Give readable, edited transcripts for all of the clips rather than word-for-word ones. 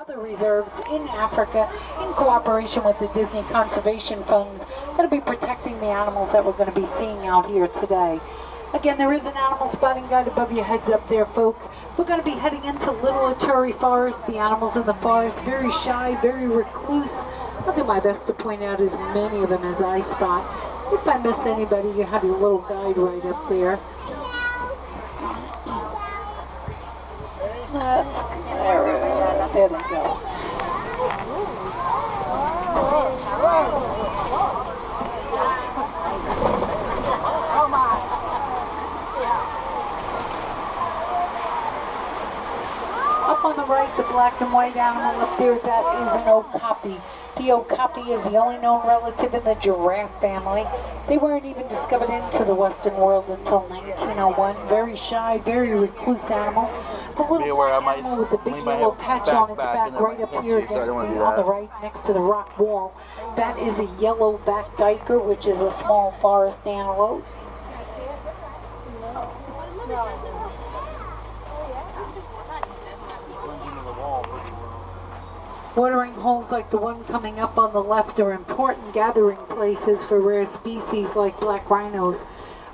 other reserves in Africa in cooperation with the Disney Conservation Funds that'll be protecting the animals that we're going to be seeing out here today. Again, there is an animal spotting guide above your heads up there, folks. We're going to be heading into Little Aturi Forest. The animals in the forest, very shy, very recluse. I'll do my best to point out as many of them as I spot. If I miss anybody, you have your little guide right up there. There they go. Up on the right, the black and white animal up there, that is an okapi. The okapi is the only known relative in the giraffe family. They weren't even discovered into the Western world until 1901. Very shy, very recluse animals. The little black animal with the big yellow patch on its back right up here against on the right next to the rock wall. That is a yellow-backed duiker, which is a small forest antelope. Watering holes like the one coming up on the left are important gathering places for rare species like black rhinos.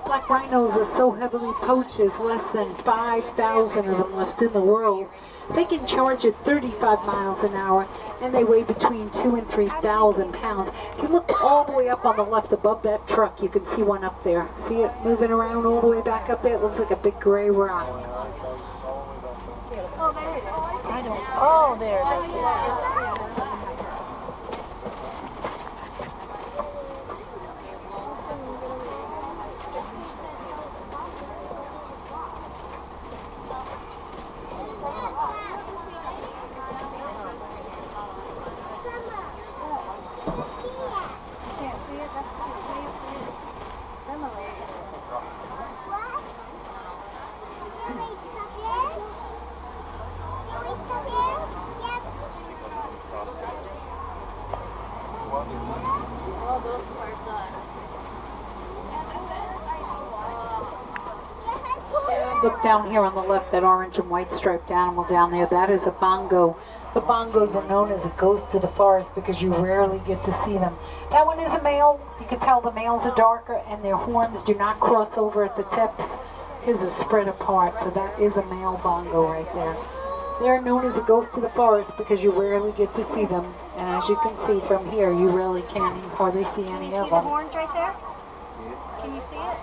Black rhinos are so heavily poached, there's less than 5,000 of them left in the world. They can charge at 35 miles an hour, and they weigh between 2,000 and 3,000 pounds. If you look all the way up on the left above that truck, you can see one up there. See it moving around all the way back up there? It looks like a big gray rock. Oh, there it is. I don't. Oh, there it is. Look down here on the left, that orange and white striped animal down there, that is a bongo. The bongos are known as a ghost of the forest because you rarely get to see them. That one is a male. You can tell the males are darker and their horns do not cross over at the tips. His are spread apart, so that is a male bongo right there. They're known as a ghost of the forest because you rarely get to see them. And as you can see from here, you really can't hardly see any of them. Can you see the horns right there? Can you see it?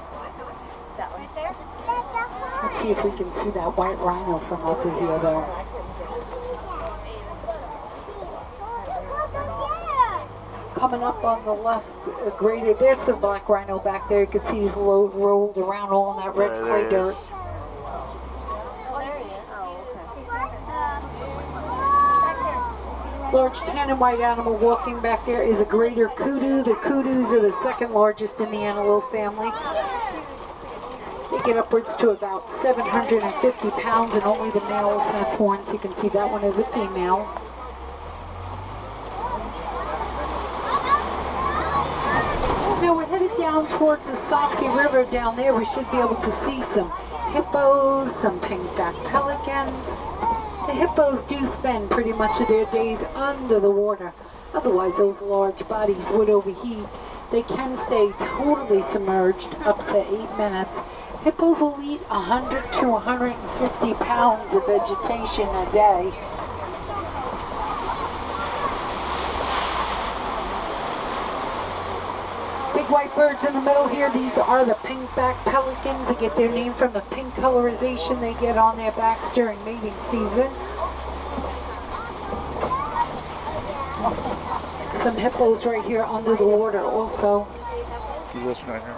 That one. Right there? Let's see if we can see that white rhino from up here, though. Coming up on the left, greater, there's the black rhino back there. You can see he's rolled around all in that red clay dirt. Oh, there he is. Large tan and white animal walking back there is a greater kudu. The kudus are the second largest in the antelope family. They get upwards to about 750 pounds, and only the males have horns. You can see that one is a female. Now we're headed down towards the Safi River down there. We should be able to see some hippos, some pink-backed pelicans. The hippos do spend pretty much of their days under the water. Otherwise, those large bodies would overheat. They can stay totally submerged up to 8 minutes. Hippos will eat 100 to 150 pounds of vegetation a day. Big white birds in the middle here, these are the pink-backed pelicans. They get their name from the pink colorization they get on their backs during mating season. Some hippos right here under the water also. This one right here.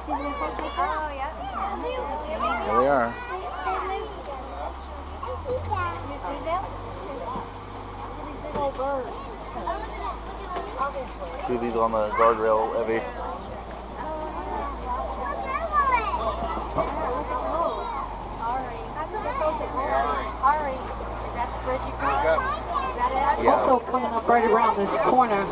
Oh, yeah. There they are. You see them? These big old birds. Obviously. Two of these on the guardrail, Evie. Look at those. Ari. Ari. Is that the bridge you crossed? Is that it? Yeah. Also coming up right around this corner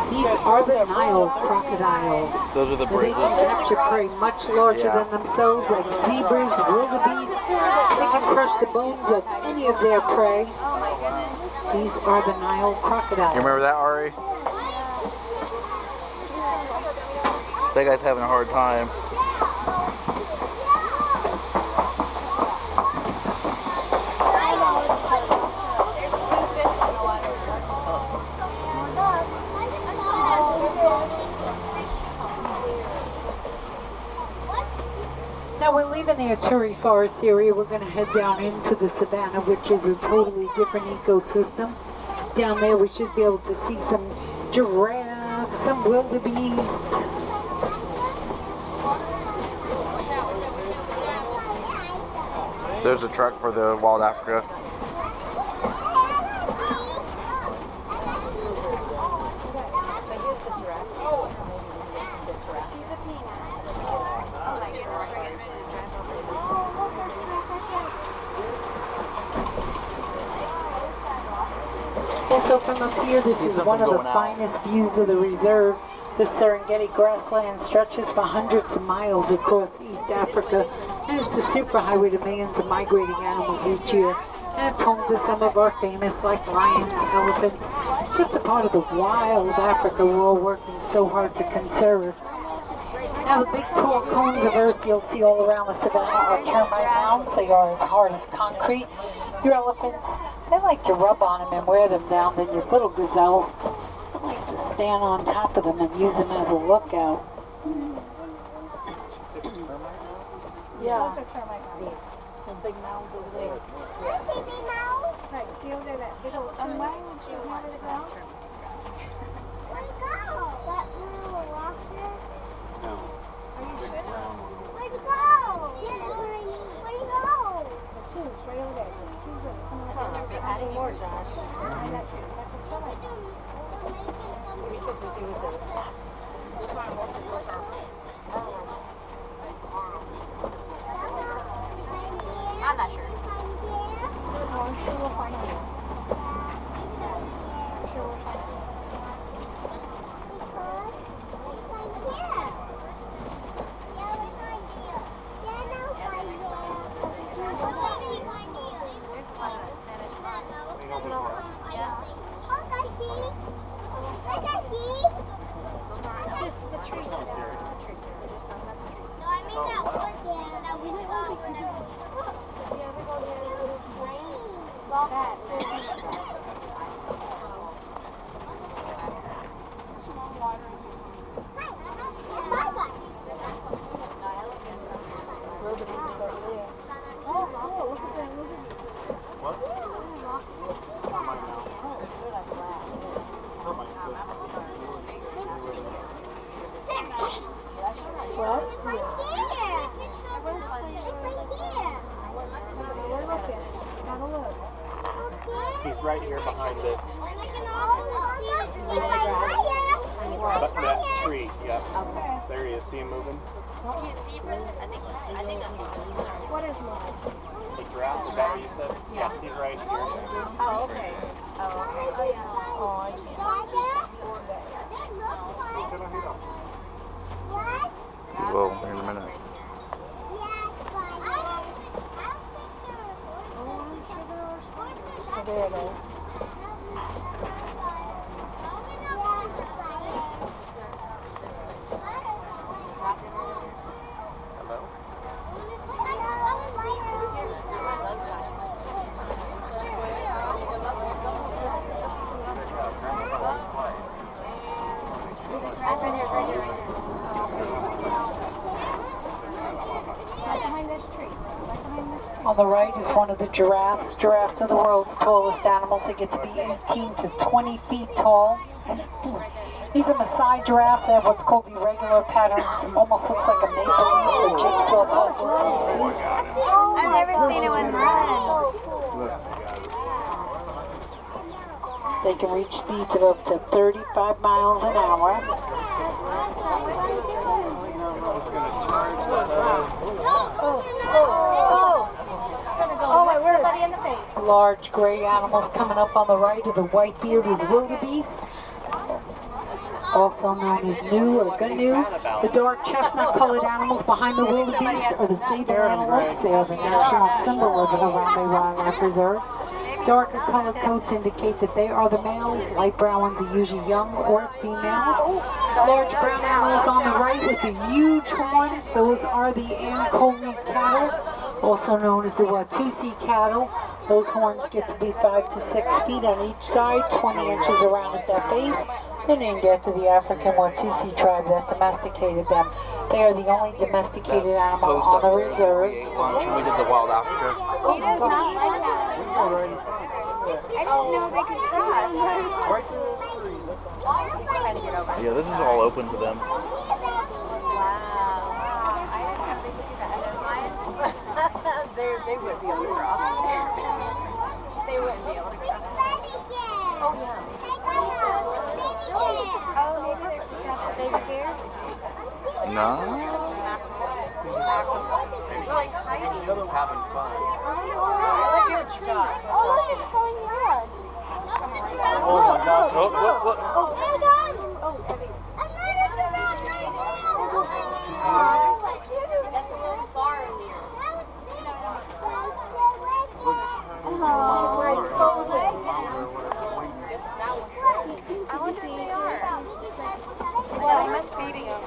These are the Nile crocodiles. Those are the And they can bracelets. capture prey much larger than themselves, like zebras, wildebeest. They can crush the bones of any of their prey. These are the Nile crocodiles. You remember that, Ari? That guy's having a hard time. Now we're leaving the Aturi Forest area. We're going to head down into the savannah, which is a totally different ecosystem. Down there we should be able to see some giraffes, some wildebeest. There's a truck for the Wild Africa. Also from up here, this is one of the finest views of the reserve. The Serengeti grassland stretches for hundreds of miles across East Africa, and it's a superhighway to millions of migrating animals each year. And it's home to some of our famous, like lions, elephants, just a part of the wild Africa we're all working so hard to conserve. Now the big tall cones of earth you'll see all around the savannah are termite mounds. They are as hard as concrete. Your elephants, they like to rub on them and wear them down. Then your little gazelles, they like to stand on top of them and use them as a lookout. Yeah. Those are termite mounds. Those big mounds over there. Right, see over there that big old why would you have it go? Where'd it go? That little rock there? No. Are you sure? Where'd it go? Where'd it go? The tubes right over there. The tubes are coming up. They're adding more, Josh. Behind that tree. That's a termite mound. Maybe something to do with this. I'm not sure. Oh, I'm sure we'll find out. I'm sure we'll find out. It's just the trees there. The trees. They're just not the trees. No, I mean that wood thing that we saw whenever. You ever go to the little train? That. He's right here behind this. But that tree, yep. Okay. There he is. See him moving? I think that's What is mine? The giraffe, is that what you said? Yeah. He's right here. Oh, okay. Oh, okay. Oh, yeah. Oh, I can't. He will in a minute. Oh, there it is. On the right is one of the giraffes. Giraffes are the world's tallest animals. They get to be 18 to 20 feet tall. These are Maasai giraffes. They have what's called irregular patterns. Almost looks like a maple leaf or jigsaw puzzle pieces. I've never seen one run. They can reach speeds of up to 35 miles an hour. Oh, wait, we're somebody in the face. Large gray animals coming up on the right of the white-bearded wildebeest. also known as new or gnu. The dark chestnut-colored animals behind the wildebeest are the sable antelopes. They are the national symbol of the Harambe Wildlife Reserve. Darker colored coats indicate that they are the males. Light brown ones are usually young or females. Large brown animals on the right with the huge horns. Those are the Ankole cattle, also known as the Watusi cattle. Those horns get to be 5 to 6 feet on each side, 20 inches around at that base. They're named after the African Watusi tribe that domesticated them. They are the only domesticated animal on the reserve. We ate lunch and we did the Wild Africa. He does not like that. I didn't know they could cross. He's trying to get over. Yeah, this is all open to them. Wow. I didn't know they could do that. And those lions, they wouldn't be able to cross. They wouldn't be able to cross. Oh, yeah. Oh, maybe there's baby bear? No. Just having fun. Look at Josh. Oh, look, it's going nuts. Oh my God. Look, look, look. That's a little far in there. I wonder if they are. Well, they must feeding them.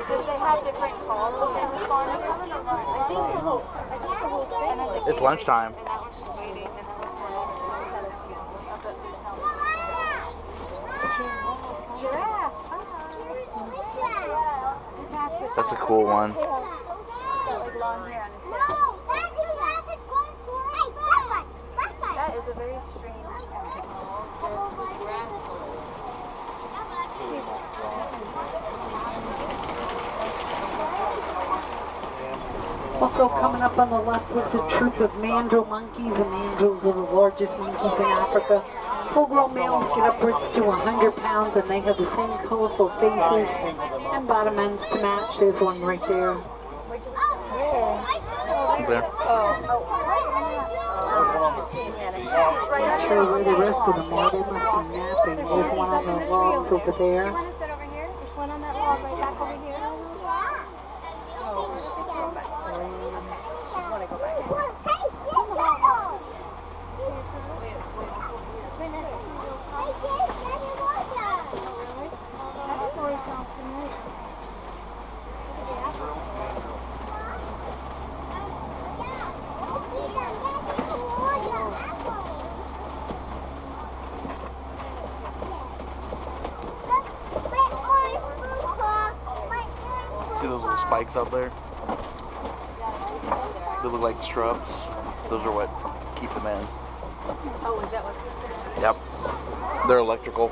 Because they have different calls that they respond to. I think the whole thing. It's lunchtime. And that one's just waiting. And that one's giraffe. That's a cool one. Got like long hair on his tail. That is a very strange animal. Also coming up on the left looks a troop of mandrill monkeys. The mandrills are the largest monkeys in Africa. Full-grown males get upwards to 100 pounds and they have the same colorful faces and bottom ends to match. There's one right there. There. Not sure where the rest of them are. They must be napping. There's one on the logs over there. You want to sit over here? There's one on that log right back over here. That story sounds familiar. See those little spikes out there? They look like strubs. Those are what keep them in. Oh, is that what you're saying? Yep. They're electrical.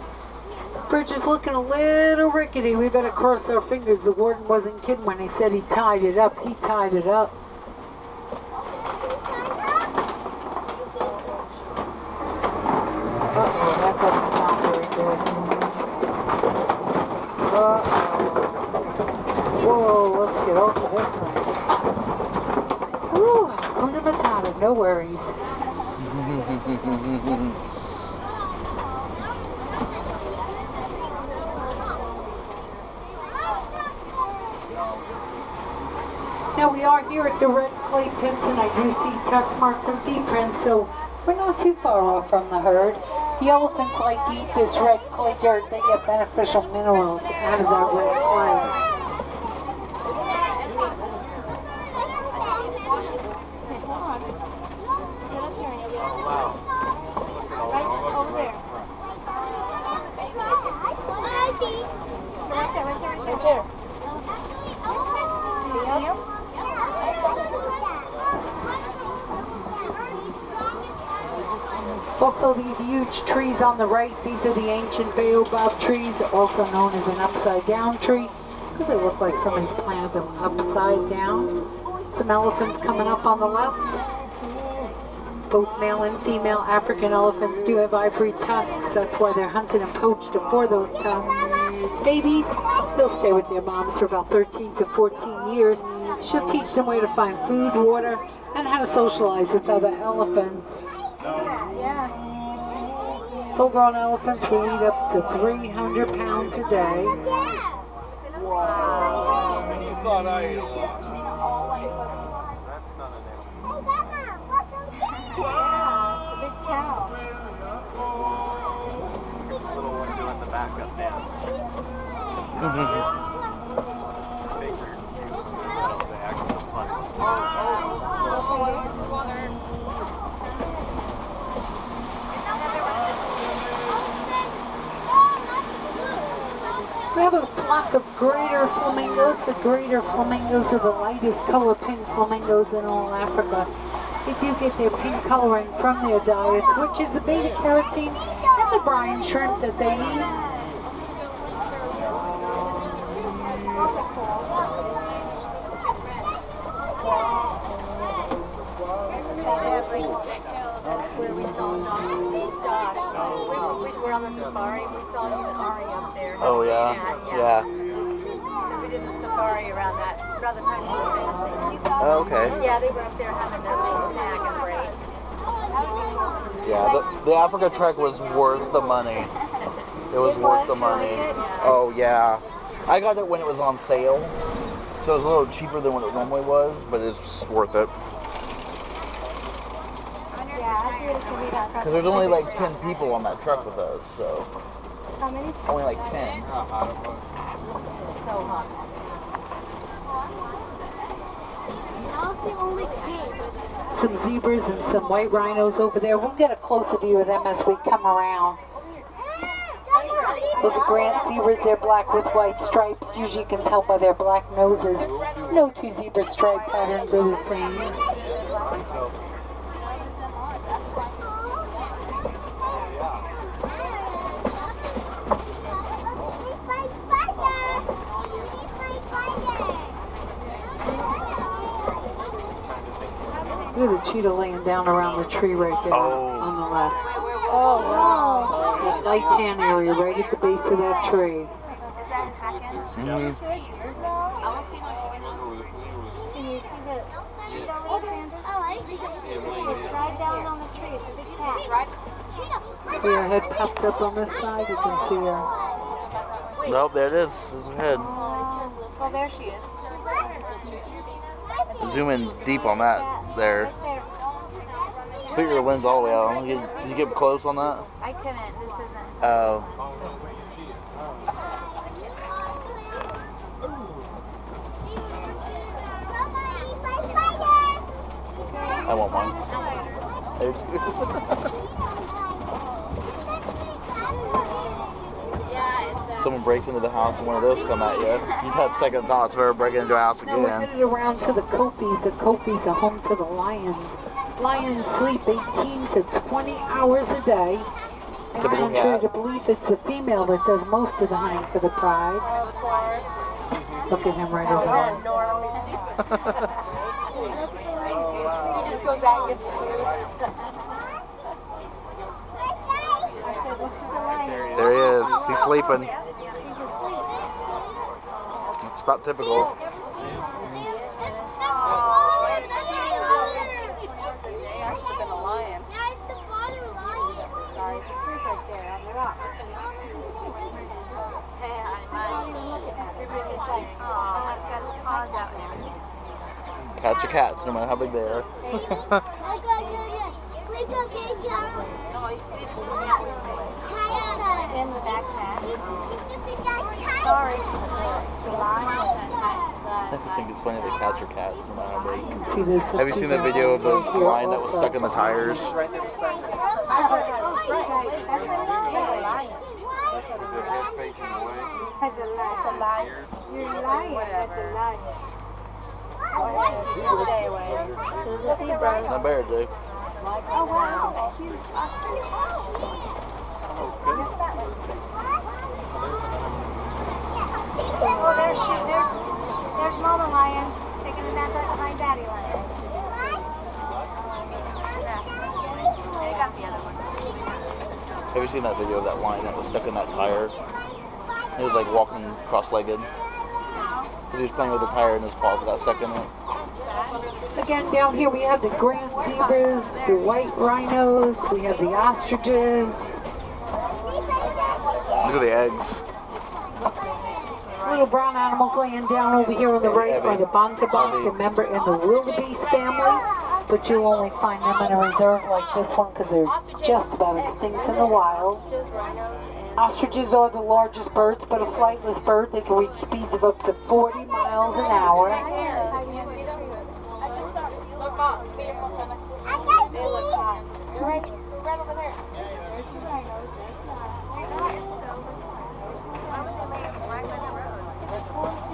Bridge is looking a little rickety. We better cross our fingers. The warden wasn't kidding when he said he tied it up. He tied it up. Uh-oh, that doesn't sound very good. Whoa, let's get over this thing. Whew, Hakuna Matata, no worries. Now we are here at the red clay pits and I do see tusk marks and feet prints, so we're not too far off from the herd. The elephants like to eat this red clay dirt. They get beneficial minerals out of that red clay. Also, these huge trees on the right, these are the ancient baobab trees, also known as an upside down tree, because they look like somebody's planted them upside down. Some elephants coming up on the left. Both male and female African elephants do have ivory tusks. That's why they're hunted and poached for those tusks. Babies, they'll stay with their moms for about 13 to 14 years. She'll teach them where to find food, water, and how to socialize with other elephants. Full-grown elephants will eat up to 300 pounds a day. Wow. You thought I ate a lot. That's not an animal. Yeah, big cow. Little one doing the backup dance. They act so funny. We have a flock of greater flamingos. The greater flamingos are the lightest color pink flamingos in all Africa. They do get their pink coloring from their diets, which is the beta carotene and the brine shrimp that they eat. Where we saw Josh. We were on the safari. We saw you and Ari up there. Oh yeah, yeah. Because we did the safari around the time we were finishing. Oh, okay. Yeah, they were up there having their little snack and break. Yeah, the Africa trek was worth the money. It was worth the money. Oh yeah. I got it when it was on sale, so it was a little cheaper than what it normally was, but it's worth it. Because there's only like 10 people on that truck with us, so. How many? Only like 10. So hot. Some zebras and some white rhinos over there. We'll get a closer view of them as we come around. Those are grand zebras. They're black with white stripes. Usually you can tell by their black noses. No two zebra stripe patterns are the same. Look at the cheetah laying down around the tree right there on the left. Oh, wow. The light tan area right at the base of that tree. Mm-hmm. Can you see the cheetah, Alexander? Oh, I see it. It's right down on the tree. It's a big cat. See her head popped up on this side? You can see her. Nope, there it is. There's her head. Oh, there she is. Zoom in deep on that there. Put your lens all the way out. Did you get close on that? I couldn't. This isn't. Oh. I want one. There too. Someone breaks into the house and one of those come at you. You'd have second thoughts of ever breaking into a house Now we're again. headed around to the Kopis. The Kopis are home to the lions. Lions sleep 18 to 20 hours a day. And Typical contrary cat. to belief, it's the female that does most of the hunting for the pride. Look at him right over there. He just goes out and gets food. I said, look at the lion. There he is. He's sleeping. He's asleep. It's about typical. Sorry, he's asleep right there on the rock. Cats are cats, no matter how big they are. In the backpack. Sorry. It's a lion. I just think it's funny that cats are cats, no matter how big. See this? Have you seen the video of the lion that was stuck in the tires? That's a lion. That's a lion. You're lying. That's a lion. Stay away. There's a zebra. Not bear, dude. Oh wow, huge ostrich. Oh, there's Mama Lion taking a nap right behind Daddy Lion. They got the other one. Have you seen that video of that lion that was stuck in that tire? He was like walking cross-legged. He was playing with the tire and his paws got stuck in it. Again, down here we have the grand zebras, the white rhinos, we have the ostriches. Look at the eggs. Little brown animals laying down over here on the right are the Bontebok, a member in the wildebeest family, but you'll only find them in a reserve like this one because they're just about extinct in the wild. Ostriches are the largest birds, but a flightless bird. They can reach speeds of up to 40 miles an hour.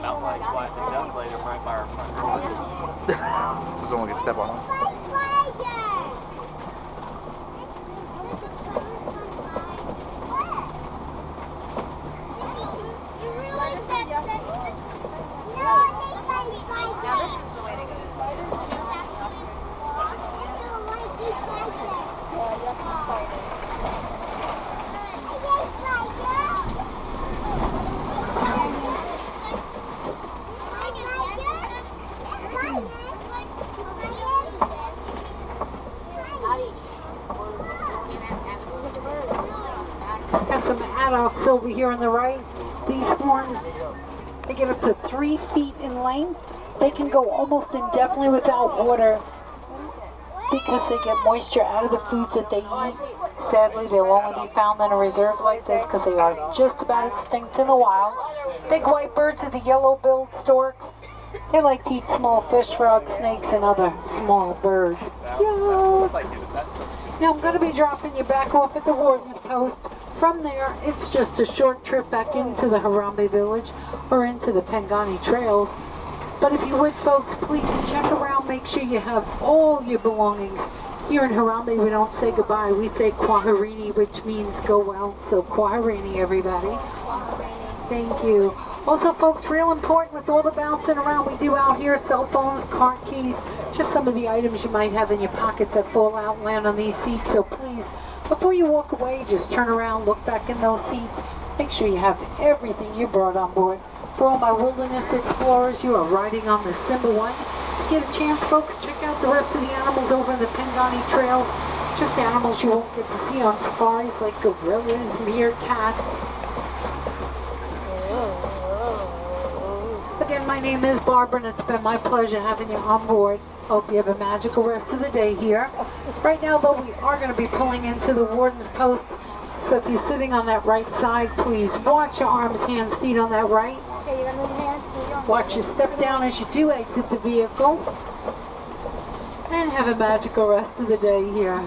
Not like the duck later right by our front door. So someone can step on them. Now this is the way to go to the Have some adults over here on the right. These horns, they get up to 3 feet in length. They can go almost indefinitely without water because they get moisture out of the foods that they eat. Sadly, they'll only be found in a reserve like this because they are just about extinct in the wild. Big white birds are the yellow-billed storks. They like to eat small fish, frogs, snakes, and other small birds. Yeah. Now I'm going to be dropping you back off at the Warden's Post. From there, it's just a short trip back into the Harambe Village or into the Pangani Trails. But if you would, folks, please check around. Make sure you have all your belongings. Here in Harambe, we don't say goodbye. We say Kwaherini, which means go well. So Kwaherini, everybody. Thank you. Also, folks, real important with all the bouncing around we do out here, cell phones, car keys, just some of the items you might have in your pockets that fall out and land on these seats. So please, before you walk away, just turn around, look back in those seats. Make sure you have everything you brought on board. For all my wilderness explorers, you are riding on the Simba One. Get a chance, folks, check out the rest of the animals over in the Pangani Trails. Just animals you won't get to see on safaris like gorillas, meerkats. Again, my name is Barbara, and it's been my pleasure having you on board. Hope you have a magical rest of the day here. Right now, though, we are going to be pulling into the Warden's Post. So if you're sitting on that right side, please watch your arms, hands, feet on that right. Okay, you're gonna move your hands to your arms. Watch your step down as you do exit the vehicle. And have a magical rest of the day here.